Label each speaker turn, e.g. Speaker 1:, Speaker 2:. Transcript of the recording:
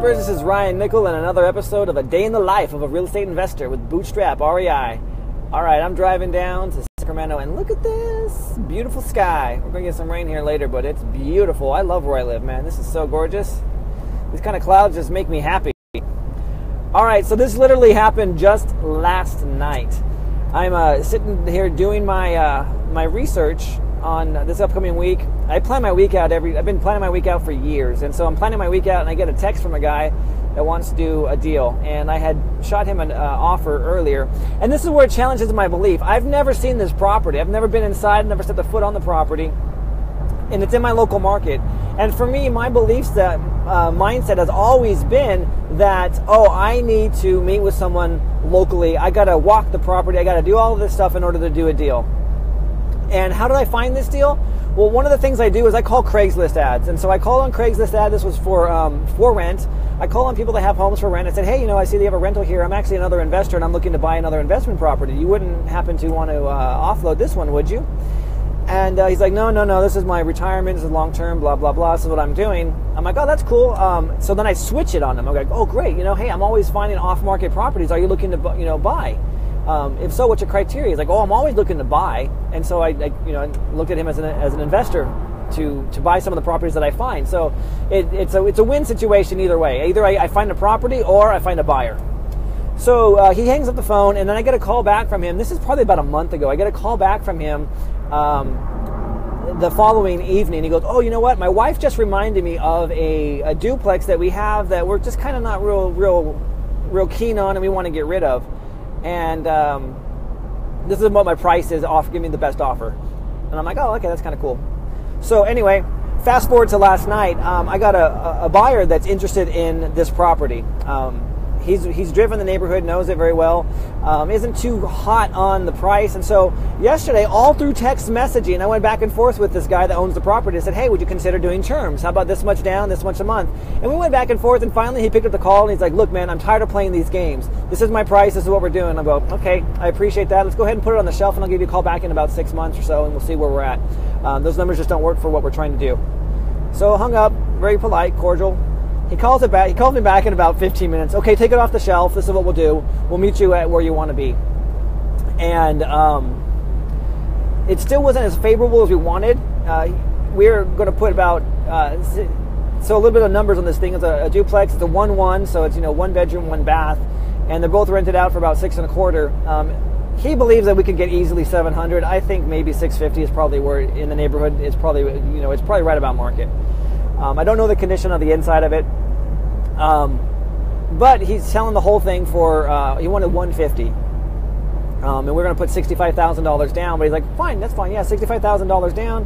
Speaker 1: subscribers, this is Ryan Nickel and another episode of A Day in the Life of a Real Estate Investor with Bootstrap, REI. Alright, I'm driving down to Sacramento and look at this beautiful sky. We're going to get some rain here later, but it's beautiful. I love where I live, man. This is so gorgeous. These kind of clouds just make me happy. Alright, so this literally happened just last night. I'm sitting here doing my research on this upcoming week. I plan my week out I've been planning my week out for years, and so I'm planning my week out, and I get a text from a guy that wants to do a deal, and I had shot him an offer earlier, and this is where it challenges my belief. I've never seen this property. I've never been inside, never set the foot on the property, and it's in my local market. And for me, my beliefs that mindset has always been that, I need to meet with someone locally. I got to walk the property. I got to do all of this stuff in order to do a deal. And how did I find this deal? Well, one of the things I do is I call Craigslist ads. And so I called on Craigslist ad. This was for rent. I call on people that have homes for rent. I said, hey, I see they have a rental here. I'm actually another investor, and I'm looking to buy another investment property. You wouldn't happen to want to offload this one, would you? And he's like, no, this is my retirement. This is long-term, blah, blah, blah. This is what I'm doing. I'm like, oh, that's cool. So then I switch it on them. I'm like, oh, great. Hey, I'm always finding off-market properties. Are you looking to, buy? If so, what's your criteria? He's like, I'm always looking to buy. And so I looked at him as an investor to buy some of the properties that I find. So it's a win situation either way. Either I find a property or I find a buyer. So he hangs up the phone, and then I get a call back from him. This is probably about a month ago. I get a call back from him the following evening. He goes, oh, you know what? My wife just reminded me of a duplex that we have that we're just kind of not real keen on, and we want to get rid of. And this is what my price is. Give me the best offer. And I'm like, oh, okay, that's kind of cool. So anyway, fast forward to last night. I got a buyer that's interested in this property. He's driven the neighborhood, knows it very well, isn't too hot on the price. And so yesterday, all through text messaging, I went back and forth with this guy that owns the property. I said, hey, would you consider doing terms? How about this much down, this much a month? And we went back and forth, and finally he picked up the call, and he's like, look, man, I'm tired of playing these games. This is my price. This is what we're doing. I go, okay, I appreciate that. Let's go ahead and put it on the shelf, and I'll give you a call back in about 6 months or so, and we'll see where we're at. Those numbers just don't work for what we're trying to do. So I hung up, very polite, cordial. He calls me back in about 15 minutes. Okay, take it off the shelf. This is what we'll do. We'll meet you at where you want to be. And it still wasn't as favorable as we wanted. We're going to put about so a little bit of numbers on this thing. It's a duplex. It's a 1-1, so it's 1 bedroom, 1 bath, and they're both rented out for about $625. He believes that we could get easily $700. I think maybe $650 is probably where in the neighborhood. It's probably it's probably right about market. I don't know the condition of the inside of it, but he's selling the whole thing for, he wanted $150, and we're going to put $65,000 down, but he's like, fine, that's fine, yeah, $65,000 down,